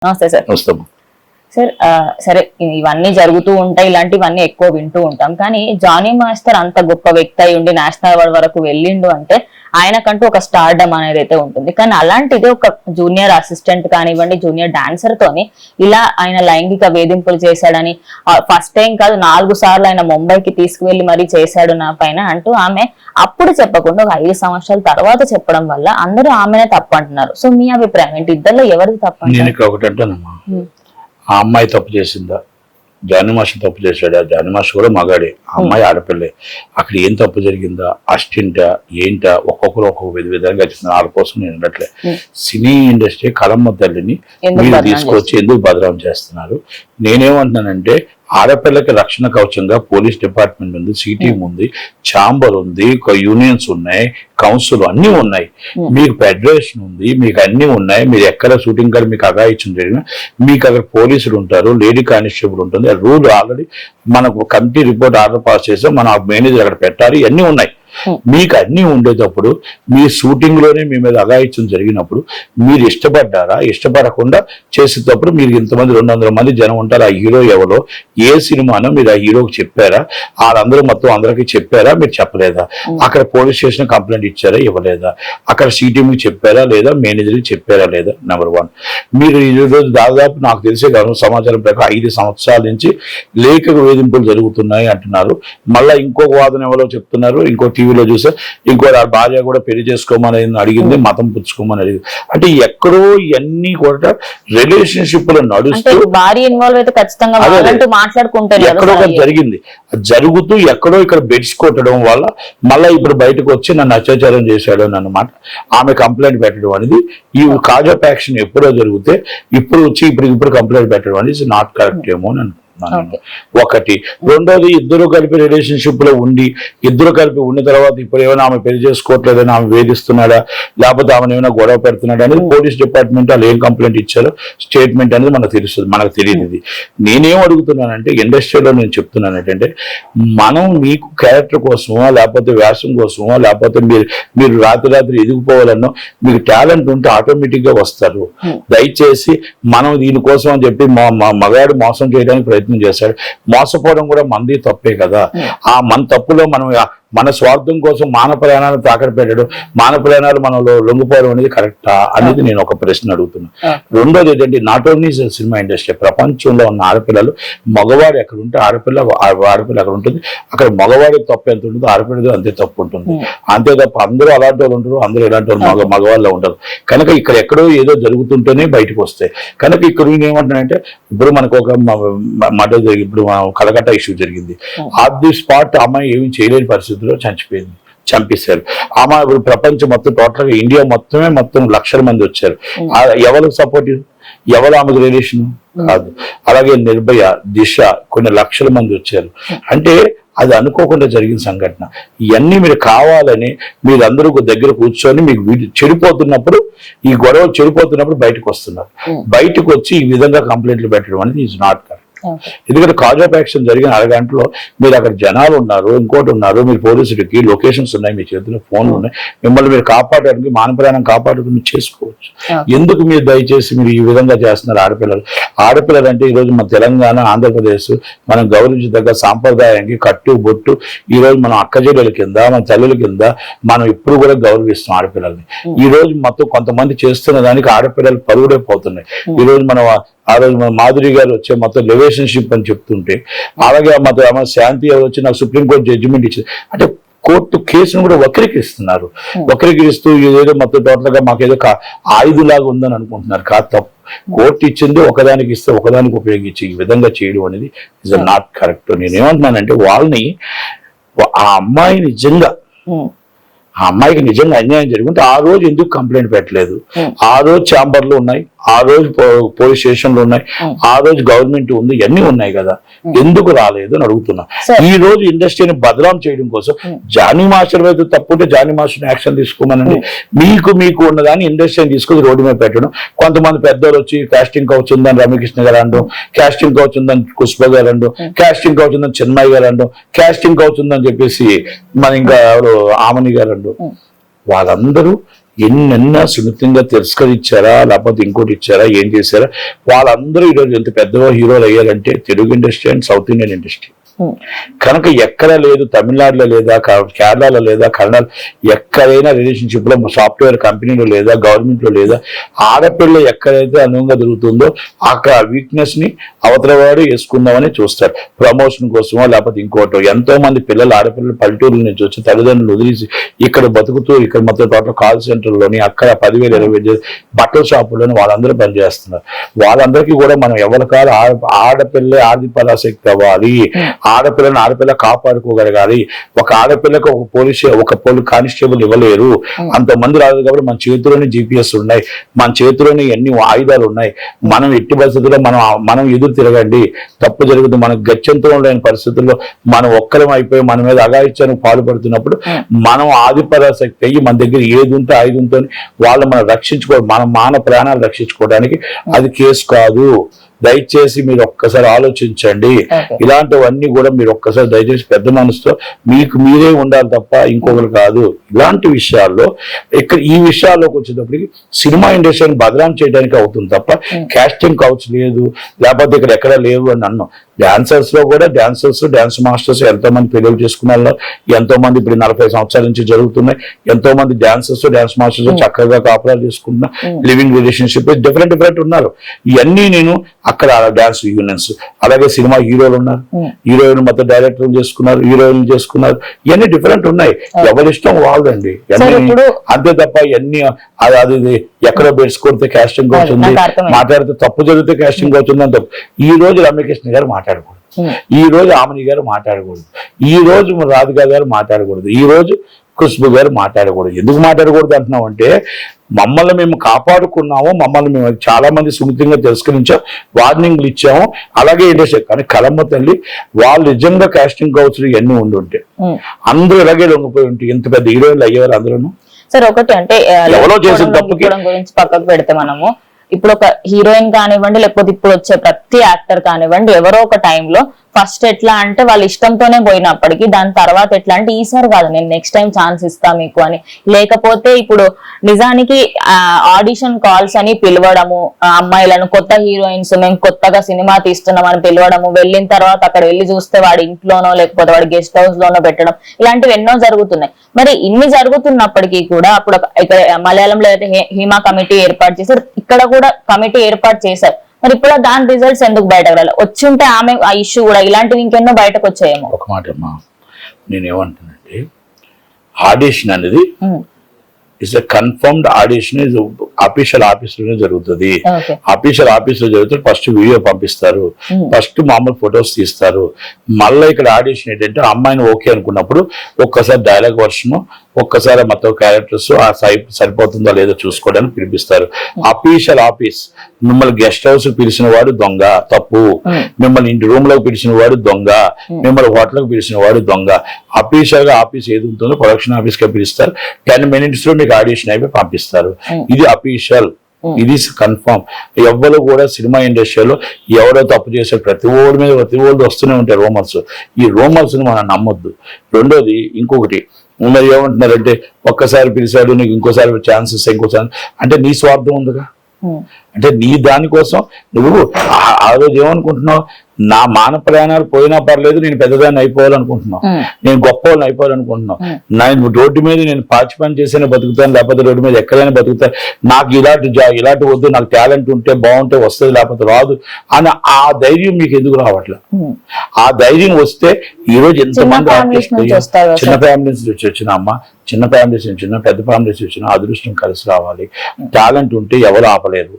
నమస్తే sir. Sir సరే ఇవన్నీ జరుగుతూ ఉంటాయి, ఇలాంటివన్నీ ఎక్కువ వింటూ ఉంటాం. కానీ జానీ మాస్టర్ అంత గొప్ప వ్యక్తి అయి ఉండి నేషనల్ అవార్డు వరకు వెళ్ళిండు అంటే ఆయనకంటూ ఒక స్టార్డమ్ అనేది అయితే ఉంటుంది. కానీ అలాంటిది ఒక జూనియర్ అసిస్టెంట్ కానివ్వండి, జూనియర్ డాన్సర్ తోని ఇలా ఆయన లైంగిక వేధింపులు చేశాడని ఫస్ట్ టైం కాదు 4 సార్లు ఆయన ముంబైకి తీసుకువెళ్లి మరీ చేశాడు నా పైన అంటూ ఆమె అప్పుడు చెప్పకుండా ఒక 5 సంవత్సరాల తర్వాత చెప్పడం వల్ల అందరూ ఆమెనే తప్పు అంటున్నారు. సో మీ అభిప్రాయం ఏంటి? ఇద్దరిలో ఎవరిది తప్పు? ఆ అమ్మాయి తప్పు చేసిందా? జానీ మాస్టర్ తప్పు చేశాడా? జానీ మాస్టర్ కూడా మగాడే, ఆ అమ్మాయి ఆడపిల్లే. అక్కడ ఏం తప్పు జరిగిందా? అస్టింటా ఏంటా? ఒక్కొక్కరు ఒక్కొక్క విధంగా చెప్తున్నారు. వాళ్ళ కోసం నేను ఉండట్లే. సినీ ఇండస్ట్రీ కళమ్మ తల్లిని మీరు తీసుకొచ్చి ఎందుకు బదనాం చేస్తున్నారు? నేనేమంటున్నానంటే ఆడపిల్లకి రక్షణ కవచంగా పోలీస్ డిపార్ట్మెంట్ ఉంది, సిటీ ఉంది, ఛాంబర్ ఉంది, యూనియన్స్ ఉన్నాయి, కౌన్సిల్ అన్ని ఉన్నాయి, మీకు ఫెడరేషన్ ఉంది, మీకు అన్ని ఉన్నాయి. మీరు ఎక్కడ షూటింగ్ కాడ మీకు అఘాయిత్యం జరిగినా మీకు అక్కడ పోలీసులు ఉంటారు, లేడీ కానిస్టేబుల్ ఉంటుంది. రూల్ ఆల్రెడీ మనకు కమిటీ రిపోర్ట్ ఆర్డర్ పాస్ చేస్తే మన మేనేజర్ అక్కడ పెట్టాలి, ఇవన్నీ ఉన్నాయి. మీకు అన్ని ఉండేటప్పుడు మీ షూటింగ్ లోనే మీ మీద అఘాయిత్యం జరిగినప్పుడు మీరు ఇష్టపడ్డారా? ఇష్టపడకుండా చేసేటప్పుడు మీరు ఇంతమంది 200 మంది జనం ఉంటారు. ఆ హీరో ఎవరో, ఏ సినిమానో మీరు ఆ హీరోకి చెప్పారా? వాళ్ళందరూ మొత్తం అందరికీ చెప్పారా? మీరు చెప్పలేదా? అక్కడ పోలీస్ స్టేషన్ కంప్లైంట్ ఇచ్చారా? ఇవ్వలేదా? అక్కడ సిటీఎంకి చెప్పారా లేదా? మేనేజర్కి చెప్పారా లేదా? నెంబర్ 1. మీరు ఈరోజు దాదాపు నాకు తెలిసే కాదు సమాచారం ప్రకారం 5 సంవత్సరాల నుంచి లేఖక వేధింపులు జరుగుతున్నాయి అంటున్నారు. మళ్ళీ ఇంకొక వాదన ఎవరో చెప్తున్నారు, ఇంకో టీవీలో చూసా ఇంకో భార్య కూడా పెళ్లి చేసుకోమని అడిగింది, మతం పుచ్చుకోమని అడిగింది. అంటే ఎక్కడో ఇవన్నీ కూడా రిలేషన్షిప్ లో నడుస్తూ ఎక్కడో జరిగింది. జరుగుతూ ఎక్కడో ఇక్కడ బెడ్స్ కొట్టడం వల్ల మళ్ళీ ఇప్పుడు బయటకు వచ్చి నన్ను అత్యాచారం చేశాడు అని అన్నమాట ఆమె కంప్లైంట్ పెట్టడం అనేది. ఈ కాజ్ ఆఫ్ యాక్షన్ ఎప్పుడో జరిగితే ఇప్పుడు వచ్చి ఇప్పుడు కంప్లైంట్ పెట్టడం అనేది నాట్ కరెక్ట్ ఏమో అని ఒకటి. రెండోది, ఇద్దరు కలిపి రిలేషన్షిప్ లో ఉండి ఇద్దరు కలిపి ఉన్న తర్వాత ఇప్పుడు ఏమైనా ఆమె పెళ్లి చేసుకోవట్లేదని ఆమె వేధిస్తున్నాడా, లేకపోతే ఆమె ఏమైనా గొడవ పెడుతున్నాడా అనేది పోలీస్ డిపార్ట్మెంట్ వాళ్ళు ఏం కంప్లైంట్ ఇచ్చారో స్టేట్మెంట్ అనేది మనకు తెలుస్తుంది. మనకు తెలియదు. ఇది నేనేం అడుగుతున్నానంటే ఇండస్ట్రీలో నేను చెప్తున్నాను ఏంటంటే మనం మీకు క్యారెక్టర్ కోసమో లేకపోతే వ్యాసం కోసమో లేకపోతే మీరు రాత్రి ఎదిగిపోవాలన్నో మీకు టాలెంట్ ఉంటే ఆటోమేటిక్ గా వస్తారు. దయచేసి మనం దీనికోసం అని చెప్పి మగాడు మోసం చేయడానికి ప్రయత్నం చేశాడు. మోసపోవడం కూడా మంది తప్పే కదా. ఆ మన తప్పులో మనం మన స్వార్థం కోసం మానవ ప్రయాణాలు తాకట్టు పెట్టడం, మానవ ప్రయాణాలు మనలో లొంగిపోవడం అనేది కరెక్టా అనేది నేను ఒక ప్రశ్న అడుగుతున్నా. రెండోది ఏంటంటే నాట్ ఓన్లీ సినిమా ఇండస్ట్రీ, ప్రపంచంలో ఉన్న ఆడపిల్లలు మగవాడు ఎక్కడ ఉంటే ఆడపిల్ల అక్కడ ఉంటుంది. అక్కడ మగవాడి తప్పు ఎంత ఉంటుందో ఆడపిల్లది అంతే తప్పు ఉంటుంది. అంతే తప్ప అందరూ అలాంటి వాళ్ళు ఉంటారు, అందరూ ఇలాంటి వాళ్ళు మగవాళ్ళలో ఉంటారు. కనుక ఇక్కడ ఎక్కడో ఏదో జరుగుతుంటేనే బయటకు వస్తాయి. కనుక ఇక్కడ నేను ఏమంటున్నానంటే ఇప్పుడు మనకు ఒక మర్డర్ జరిగి ఇప్పుడు కలకత్తా ఇష్యూ జరిగింది. ఆన్ ది స్పాట్ అమ్మాయి ఏమి చేయలేని పరిస్థితి చనిపోయింది, చంపేశారు. ఆమె ఇప్పుడు ప్రపంచం మొత్తం టోటల్ గా ఇండియా మొత్తం లక్షల మంది వచ్చారు. ఎవరికి సపోర్ట్, ఎవరు ఆమెకు రిలేషన్ కాదు. అలాగే నిర్భయ, దిశ కొన్ని లక్షల మంది వచ్చారు. అంటే అది అనుకోకుండా జరిగిన సంఘటన. ఇవన్నీ మీరు కావాలని మీరందరూ దగ్గర కూర్చొని మీకు చెడిపోతున్నప్పుడు, ఈ గొడవ చెడిపోతున్నప్పుడు బయటకు వస్తున్నారు. బయటకు వచ్చి ఈ విధంగా కంప్లైంట్లు పెట్టడం అనేది ఈజ్ నాట్ కరెక్ట్. ఎందుకంటే కాజ్ ఆఫ్ యాక్షన్ జరిగిన అరగంటలో మీరు అక్కడ జనాలు ఉన్నారు, ఇంకోటి ఉన్నారు, మీరు పోలీసులకి లొకేషన్స్ ఉన్నాయి, మీ చేతిలో ఫోన్లు ఉన్నాయి, మిమ్మల్ని మీరు కాపాడడానికి మానవ ప్రాణం కాపాడుకుని చేసుకోవచ్చు. ఎందుకు మీరు దయచేసి మీరు ఈ విధంగా చేస్తున్నారు? ఆడపిల్లలు అంటే ఈరోజు మన తెలంగాణ, ఆంధ్రప్రదేశ్ మనం గౌరవించదగ్గ సాంప్రదాయానికి కట్టు బొట్టు ఈ రోజు మనం అక్కచెల్లెల కింద, మన తల్లుల కింద మనం ఇప్పుడు కూడా గౌరవిస్తాం ఆడపిల్లల్ని. ఈ రోజు మొత్తం కొంతమంది చేస్తున్న దానికి ఆడపిల్లలు పరుగుడే పోతున్నాయి. ఈ రోజు మనం ఆ రోజు మన మాధురి గారు వచ్చే మొత్తం రిలేషన్షిప్ అని చెప్తుంటే, అలాగే మొత్తం శాంతి గారు వచ్చి నాకు సుప్రీంకోర్టు జడ్జిమెంట్ ఇచ్చింది అంటే కోర్టు కేసును కూడా వక్రీకరిస్తున్నారు. వక్రీకరిస్తూ ఏదో మొత్తం టోటల్ గా మాకేదో ఆయుధులాగా ఉందని అనుకుంటున్నారు. కాదు, తప్పు. కోర్టు ఇచ్చింది ఒకదానికి ఇస్తే ఒకదానికి ఉపయోగించి ఈ విధంగా చేయడం అనేది ఇస్ నాట్ కరెక్ట్. నేనేమంటున్నానంటే వాళ్ళని ఆ అమ్మాయికి నిజంగా అన్యాయం జరుగుతుంటే ఆ రోజు ఎందుకు కంప్లైంట్ పెట్టలేదు? ఆ రోజు ఛాంబర్లు ఉన్నాయి, ఆ రోజు పోలీస్ స్టేషన్లు ఉన్నాయి, ఆ రోజు గవర్నమెంట్ ఉంది, ఇవన్నీ ఉన్నాయి కదా, ఎందుకు రాలేదు అని అడుగుతున్నా. ఈ రోజు ఇండస్ట్రీని బదనాం చేయడం కోసం జానీ మాస్టర్ వైపు తప్పుంటే జానీ మాస్టర్ యాక్షన్ తీసుకోమనండి. మీకు ఉన్నదాన్ని ఇండస్ట్రీని తీసుకొని రోడ్డు మీద పెట్టడం. కొంతమంది పెద్దలు వచ్చి కాస్టింగ్ కౌచ్ ఉందని రమ్యకృష్ణ గారు అండం, కాస్టింగ్ కౌచ్ ఉందని పుష్ప గారు అండం, కాస్టింగ్ కౌచ్ ఉందని చిన్మయ్య గారు అండం, కాస్టింగ్ కౌచ్ ఉందని చెప్పేసి మన ఇంకా ఎవరు ఆమని గారు అండం. వాళ్ళందరూ ఎన్నెన్నా సున్నితంగా తిరస్కరించారా, లేకపోతే ఇంకోటి ఇచ్చారా, ఏం చేశారా, వాళ్ళందరూ ఈరోజు ఎంత పెద్దగా హీరోలు అయ్యారంటే Telugu industry and south Indian industry. కనుక ఎక్కడ లేదు, తమిళనాడులో లేదా, కేరళలో లేదా, కన్నడ ఎక్కడైనా రిలేషన్షిప్ లో సాఫ్ట్వేర్ కంపెనీలో లేదా, గవర్నమెంట్ లో లేదా, ఆడపిల్ల ఎక్కడైతే అనువుగా దొరుకుతుందో అక్కడ వీక్నెస్ ని అవతల వాడు వేసుకుందామని చూస్తారు, ప్రమోషన్ కోసమో లేకపోతే ఇంకోటో. ఎంతో మంది పిల్లలు, ఆడపిల్లలు పల్లెటూరుల నుంచి వచ్చి తల్లిదండ్రులు వదిలేసి ఇక్కడ బతుకుతూ ఇక్కడ మొత్తం టోటల్ కాల్ సెంటర్లోని అక్కడ 10,000 20,000 బట్టల షాపుల్లోని వాళ్ళందరూ పనిచేస్తున్నారు. వాళ్ళందరికీ కూడా మనం ఎవరి కాదు ఆడపిల్లే ఆర్థిక పరాశక్తి అవ్వాలి, ఆడపిల్ల కాపాడుకోగలగాలి. ఒక ఆడపిల్లకు ఒక పోలీస్ కానిస్టేబుల్ ఇవ్వలేరు, అంతమంది రాదు. కాబట్టి మన చేతిలోనే GPS ఉన్నాయి, మన చేతిలోనే ఎన్ని ఆయుధాలు ఉన్నాయి. మనం ఎట్టి పరిస్థితుల్లో మనం ఎదురు తిరగండి, తప్పు జరుగుతుంది. మనకు గత్యంతరం లేని పరిస్థితుల్లో మనం ఒక్కరం అయిపోయి మన మీద అఘాయిత్యానికి పాల్పడుతున్నప్పుడు మనం ఆదిపరాశక్తి అయ్యి మన దగ్గర ఏది ఉంటే ఆయుధంతో వాళ్ళు మనం మన మాన ప్రాణాలు రక్షించుకోవడానికి అది కేసు కాదు. దయచేసి మీరు ఒక్కసారి ఆలోచించండి. ఇలాంటివన్నీ కూడా మీరు ఒక్కసారి దయచేసి పెద్ద మనసుతో మీకు మీరే ఉండాలి తప్ప ఇంకొకరు కాదు. ఇలాంటి విషయాల్లో ఈ విషయాల్లోకి వచ్చేటప్పటికి సినిమా ఇండస్ట్రీని బదనాం చేయడానికి అవుతుంది తప్ప కాస్టింగ్ కౌచ్ లేదు, లేకపోతే ఇక్కడ ఎక్కడ లేవు అని అన్నాం. డాన్సర్స్ లో కూడా డాన్స్ మాస్టర్స్ ఎంతో మంది పెళ్లి చేసుకున్నారు, ఎంతో మంది ఇప్పుడు 40 సంవత్సరాల నుంచి జరుగుతున్నాయి. ఎంతో మంది డాన్స్ మాస్టర్స్ చక్కగా కాపురాలు చేసుకుంటున్నారు, లివింగ్ రిలేషన్షిప్ డిఫరెంట్ ఉన్నారు. ఇవన్నీ నేను అక్కడ డాన్స్ యూనియన్స్, అలాగే సినిమా హీరోలు ఉన్నారు, హీరోయిన్ మొత్తం డైరెక్టర్ చేసుకున్నారు, హీరోయిన్ చేసుకున్నారు. ఇవన్నీ డిఫరెంట్ ఉన్నాయి, ఎవరిష్టం వాళ్ళదండి. అంతే తప్ప ఇవన్నీ అది ఎక్కడో బెడ్స్ కొడితే కాస్టింగ్ అవుతుంది, మాట్లాడితే తప్పు జరిగితే కాస్టింగ్ అవుతుంది అని తప్పు. ఈ రోజు రమ్యకృష్ణ గారు మాట్లాడకూడదు, ఈ రోజు ఆమని గారు మాట్లాడకూడదు, ఈ రోజు రాధికా గారు మాట్లాడకూడదు, ఈ రోజు ఖుష్బు గారు మాట్లాడకూడదు. ఎందుకు మాట్లాడకూడదు అంటున్నాం అంటే మమ్మల్ని మేము కాపాడుకున్నాము, మమ్మల్ని మేము చాలా మంది సున్నితంగా తిరస్కరించాం, వార్నింగ్లు ఇచ్చాము. అలాగే ఇండస్ట్రీ కానీ కలమ్మ తల్లి వాళ్ళు నిజంగా కాస్టింగ్ కౌన్సిల్ ఇవన్నీ ఉండుంటే అందరూ ఇలాగే లొంగిపోయి ఉంటే ఎంత పెద్ద హీరోయిన్లు అయ్యేవారు అందరూ. సార్ ఒకటి అంటే ఎవరో చేసిన తప్పుకి గురించి పక్కకు పెడితే మనము ఇప్పుడు ఒక హీరోయిన్ కానివ్వండి, లేకపోతే ఇప్పుడు వచ్చే ప్రతి యాక్టర్ కానివ్వండి, ఎవరో ఒక టైంలో ఫస్ట్ ఎట్లా అంటే వాళ్ళ ఇష్టంతోనే పోయినప్పటికీ దాని తర్వాత ఎట్లా అంటే ఈసారి కాదు నేను నెక్స్ట్ టైం ఛాన్స్ ఇస్తా మీకు అని, లేకపోతే ఇప్పుడు నిజానికి ఆడిషన్ కాల్స్ అని పిలవడము, అమ్మాయిలను కొత్త హీరోయిన్స్ మేము కొత్తగా సినిమా తీస్తున్నాం అని పిలవడము, వెళ్ళిన తర్వాత అక్కడ వెళ్ళి చూస్తే వాడి ఇంట్లోనో లేకపోతే వాడి గెస్ట్ హౌస్ లోనో పెట్టడం, ఇలాంటివి ఎన్నో జరుగుతున్నాయి. మరి ఇన్ని జరుగుతున్నప్పటికీ కూడా అప్పుడు ఇక్కడ మలయాళంలో అయితే హీమా కమిటీ ఏర్పాటు చేశారు, ఇక్కడ కూడా కమిటీ ఏర్పాటు చేశారు. మరి ఇప్పుడు దాని రిజల్ట్స్ ఎందుకు బయటకు రాలి? వచ్చుంటే ఆమె ఆ ఇష్యూ కూడా ఇలాంటివి ఇంకెన్నో బయటకు వచ్చాయేమో. ఒక మాట అమ్మా, నేనేమంటానంటే ఆడిషన్ అనేది it's a confirmed audition, official ఆఫీసులోనే జరుగుతుంది. అఫీషియల్ ఆఫీస్ లో జరుగుతుంది. ఫస్ట్ వీడియో పంపిస్తారు, ఫస్ట్ మామూలు ఫొటోస్ తీస్తారు. మళ్ళీ ఇక్కడ ఆడిషన్ ఏంటంటే అమ్మాయిని ఓకే అనుకున్నప్పుడు ఒక్కసారి డైలాగ్ వర్షన్, ఒక్కసారి మొత్తం క్యారెక్టర్స్ సరిపోతుందో లేదో చూసుకోవడానికి పిలిపిస్తారు. అఫీషియల్ ఆఫీస్ మిమ్మల్ని గెస్ట్ హౌస్ పిలిచిన వాడు దొంగ, తప్పు. మిమ్మల్ని ఇంటి రూమ్ లోకి పిలిచిన వాడు దొంగ, మిమ్మల్ని హోటల్కి పిలిచిన వాడు దొంగ. అఫీషియల్ గా ఆఫీస్ ఏది ఉంటుందో ప్రొడక్షన్ ఆఫీస్ గా పిలుస్తారు, 10 minutes లో మీకు ఆడిషన్ అయిపోయి పంపిస్తారు. ఇది అఫీషియల్, ఇది కన్ఫర్మ్. ఎవ్వరు కూడా సినిమా ఇండస్ట్రీలో ఎవరో తప్పు చేసే ప్రతి ఓడి మీద ప్రతి ఓడి వస్తూనే ఉంటాయి రూమర్స్. ఈ రూమర్స్ ని మనం నమ్మొద్దు. రెండోది ఇంకొకటి మరి ఏమంటున్నారంటే ఒక్కసారి పిలిచాడు నీకు ఇంకోసారి ఛాన్సెస్ ఇంకోసారి అంటే నీ స్వార్థం ఉందిగా. అంటే నీ దానికోసం నువ్వు ఆ రోజు ఏమనుకుంటున్నావు, నా మాన ప్రాణాలు పోయినా పర్లేదు నేను పెద్దదాన్ని అయిపోవాలనుకుంటున్నావు, నేను గొప్ప వాళ్ళని అయిపోవాలనుకుంటున్నావు. నేను రోడ్డు మీద నేను పాచి పని చేసేనే బతుకుతాను, లేకపోతే రోడ్డు మీద ఎక్కడైనా బతుకుతాను, నాకు ఇలాంటి వద్దు, నాకు టాలెంట్ ఉంటే బాగుంటే వస్తుంది లేకపోతే రాదు అని ఆ ధైర్యం మీకు ఎందుకు రావట్లే? ఆ ధైర్యం వస్తే ఈ రోజు ఎంతమంది చిన్న ఫ్యామిలీస్ నుంచి వచ్చిన అమ్మ, చిన్న ఫ్యామిలీస్ నుంచి వచ్చిన పెద్ద ఫ్యామిలీస్ వచ్చిన అదృష్టం కలిసి రావాలి. టాలెంట్ ఉంటే ఎవరు ఆపలేరు.